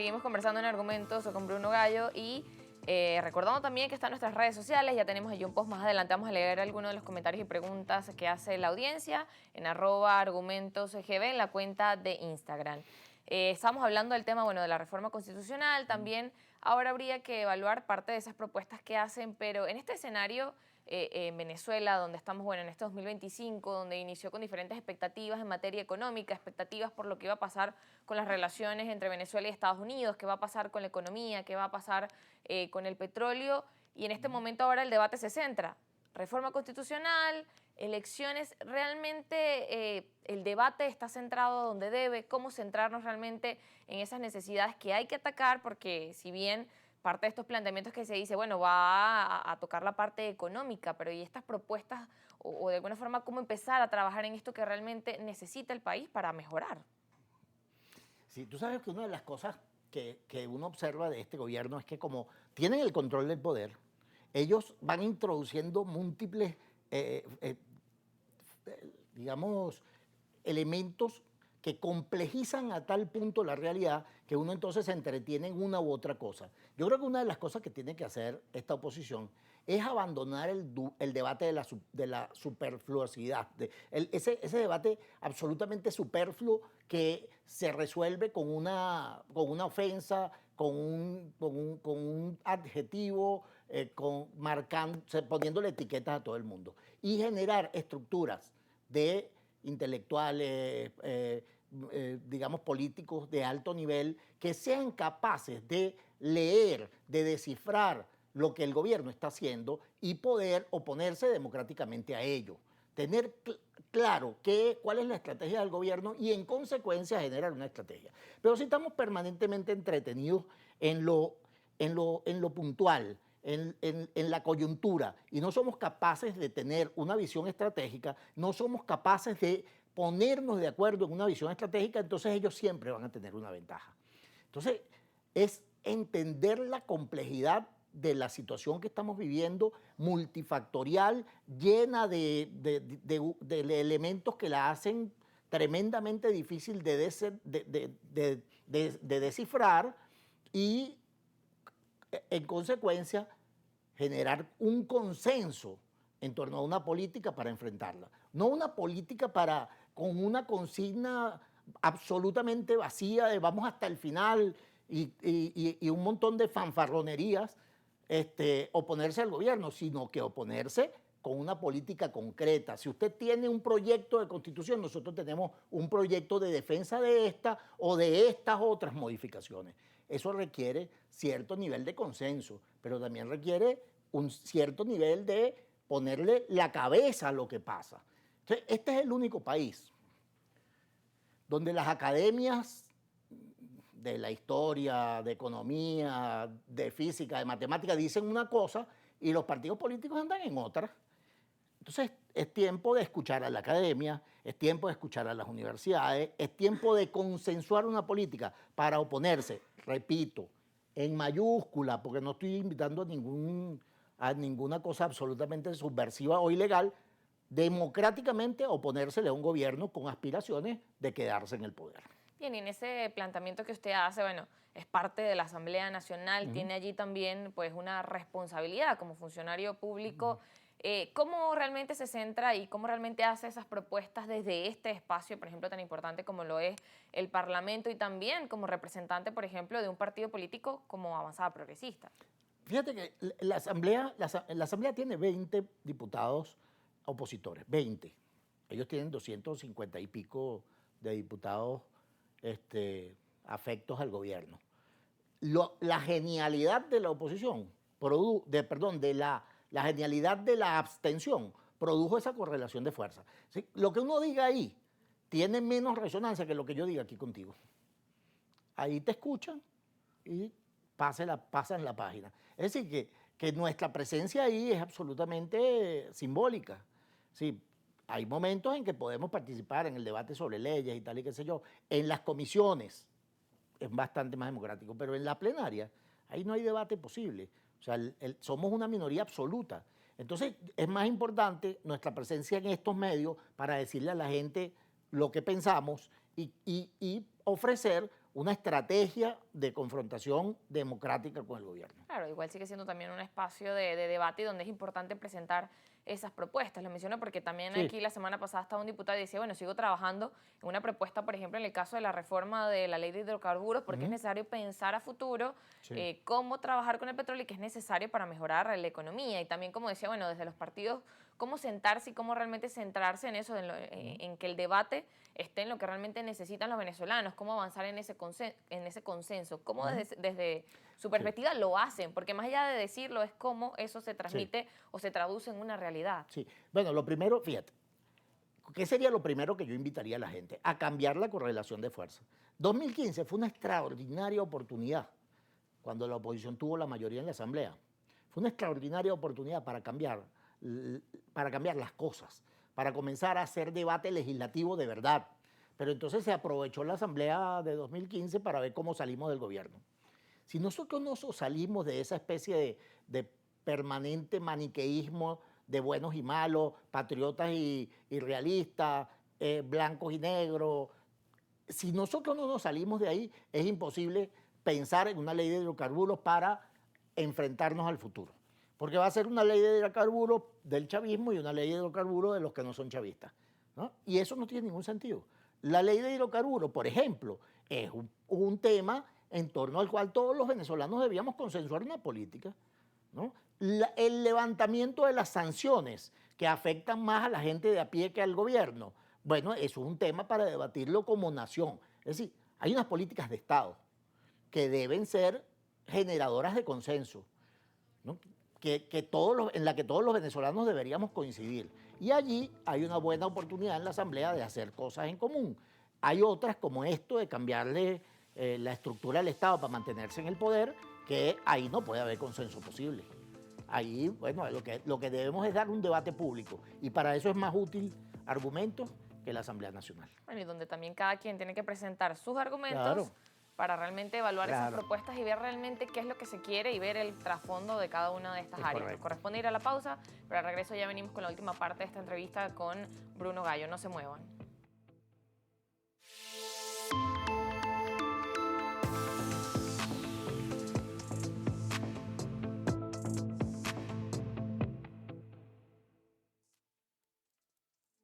Seguimos conversando en Argumentos con Bruno Gallo y recordando también que están nuestras redes sociales. Ya tenemos allí un post más adelante. Vamos a leer algunos de los comentarios y preguntas que hace la audiencia en @argumentosgb en la cuenta de Instagram. Estamos hablando del tema, bueno, de la reforma constitucional. También ahora habría que evaluar parte de esas propuestas que hacen, pero en este escenario en Venezuela, donde estamos, bueno, en este 2025, donde inició con diferentes expectativas en materia económica, expectativas por lo que iba a pasar con las relaciones entre Venezuela y Estados Unidos, qué va a pasar con la economía, qué va a pasar con el petróleo, y en este momento ahora el debate se centra, reforma constitucional, elecciones. Realmente el debate está centrado donde debe, cómo centrarnos realmente en esas necesidades que hay que atacar, porque si bien parte de estos planteamientos que se dice, bueno, va a tocar la parte económica, pero ¿y estas propuestas o de alguna forma cómo empezar a trabajar en esto que realmente necesita el país para mejorar? Sí, tú sabes que una de las cosas que uno observa de este gobierno es que como tienen el control del poder, ellos van introduciendo múltiples, digamos, elementos que complejizan a tal punto la realidad que uno entonces se entretiene en una u otra cosa. Yo creo que una de las cosas que tiene que hacer esta oposición es abandonar el debate de la superfluosidad, ese debate absolutamente superfluo que se resuelve con una ofensa, con un adjetivo, poniéndole etiquetas a todo el mundo. Y generar estructuras de intelectuales, digamos, políticos de alto nivel, que sean capaces de leer, de descifrar lo que el gobierno está haciendo y poder oponerse democráticamente a ello. Tener claro cuál es la estrategia del gobierno y en consecuencia generar una estrategia. Pero si estamos permanentemente entretenidos en lo puntual, en la coyuntura, y no somos capaces de tener una visión estratégica, no somos capaces de ponernos de acuerdo en una visión estratégica, entonces ellos siempre van a tener una ventaja. Entonces, es entender la complejidad de la situación que estamos viviendo, multifactorial, llena de elementos que la hacen tremendamente difícil de descifrar y, en consecuencia, generar un consenso en torno a una política para enfrentarla. No una política con una consigna absolutamente vacía de vamos hasta el final y un montón de fanfarronerías, oponerse al gobierno, sino que oponerse con una política concreta. Si usted tiene un proyecto de constitución, nosotros tenemos un proyecto de defensa de esta o de estas otras modificaciones. Eso requiere cierto nivel de consenso, pero también requiere un cierto nivel de ponerle la cabeza a lo que pasa. Entonces, este es el único país donde las academias de la historia, de economía, de física, de matemática dicen una cosa y los partidos políticos andan en otra. Entonces, es tiempo de escuchar a la academia, es tiempo de escuchar a las universidades, es tiempo de consensuar una política para oponerse, repito, en mayúscula, porque no estoy invitando a ninguna cosa absolutamente subversiva o ilegal, democráticamente oponérsele a un gobierno con aspiraciones de quedarse en el poder. Bien, y en ese planteamiento que usted hace, bueno, es parte de la Asamblea Nacional, tiene allí también pues una responsabilidad como funcionario público. ¿Cómo realmente se centra y cómo realmente hace esas propuestas desde este espacio, por ejemplo, tan importante como lo es el Parlamento y también como representante, por ejemplo, de un partido político como Avanzada Progresista? Fíjate que la Asamblea tiene 20 diputados opositores, 20. Ellos tienen 250 y pico de diputados afectos al gobierno. La genialidad de la oposición, la genialidad de la abstención produjo esa correlación de fuerza. ¿Sí? Lo que uno diga ahí tiene menos resonancia que lo que yo diga aquí contigo. Ahí te escuchan y pasan la página. Es decir, que nuestra presencia ahí es absolutamente simbólica. Sí, hay momentos en que podemos participar en el debate sobre leyes y tal y qué sé yo. En las comisiones es bastante más democrático, pero en la plenaria ahí no hay debate posible. O sea, somos una minoría absoluta. Entonces es más importante nuestra presencia en estos medios para decirle a la gente lo que pensamos y ofrecer una estrategia de confrontación democrática con el gobierno. Claro, igual sigue siendo también un espacio de debate y donde es importante presentar esas propuestas. Lo menciono porque también Sí. aquí la semana pasada estaba un diputado y decía, bueno, sigo trabajando en una propuesta, por ejemplo, en el caso de la reforma de la ley de hidrocarburos, porque es necesario pensar a futuro Sí. cómo trabajar con el petróleo y que es necesario para mejorar la economía. Y también, como decía, bueno, desde los partidos, cómo sentarse y cómo realmente centrarse en eso, en que el debate esté en lo que realmente necesitan los venezolanos, cómo avanzar en ese consenso, cómo desde su Sí. perspectiva lo hacen, porque más allá de decirlo es cómo eso se transmite o se traduce en una realidad. Sí. Bueno, lo primero, fíjate, ¿qué sería lo primero que yo invitaría a la gente? A cambiar la correlación de fuerza. 2015 fue una extraordinaria oportunidad cuando la oposición tuvo la mayoría en la Asamblea. Fue una extraordinaria oportunidad para cambiar las cosas, para comenzar a hacer debate legislativo de verdad. Pero entonces se aprovechó la Asamblea de 2015 para ver cómo salimos del gobierno. Si nosotros no salimos de esa especie de permanente maniqueísmo de buenos y malos, patriotas y realistas, blancos y negros, si nosotros no nos salimos de ahí, es imposible pensar en una ley de hidrocarburos para enfrentarnos al futuro. Porque va a ser una ley de hidrocarburos del chavismo y una ley de hidrocarburos de los que no son chavistas, ¿no? Y eso no tiene ningún sentido. La ley de hidrocarburos, por ejemplo, es un tema en torno al cual todos los venezolanos debíamos consensuar una política, ¿no? El levantamiento de las sanciones que afectan más a la gente de a pie que al gobierno, bueno, eso es un tema para debatirlo como nación. Es decir, hay unas políticas de Estado que deben ser generadoras de consenso, ¿no? En la que todos los venezolanos deberíamos coincidir. Y allí hay una buena oportunidad en la Asamblea de hacer cosas en común. Hay otras como esto de cambiarle la estructura del Estado para mantenerse en el poder, que ahí no puede haber consenso posible. Ahí, bueno, lo que debemos es dar un debate público y para eso es más útil argumentos que la Asamblea Nacional. Bueno, y donde también cada quien tiene que presentar sus argumentos Claro. para realmente evaluar esas Claro. propuestas y ver realmente qué es lo que se quiere y ver el trasfondo de cada una de estas Es áreas. Nos correcto. corresponde ir a la pausa, pero al regreso ya venimos con la última parte de esta entrevista con Bruno Gallo. No se muevan.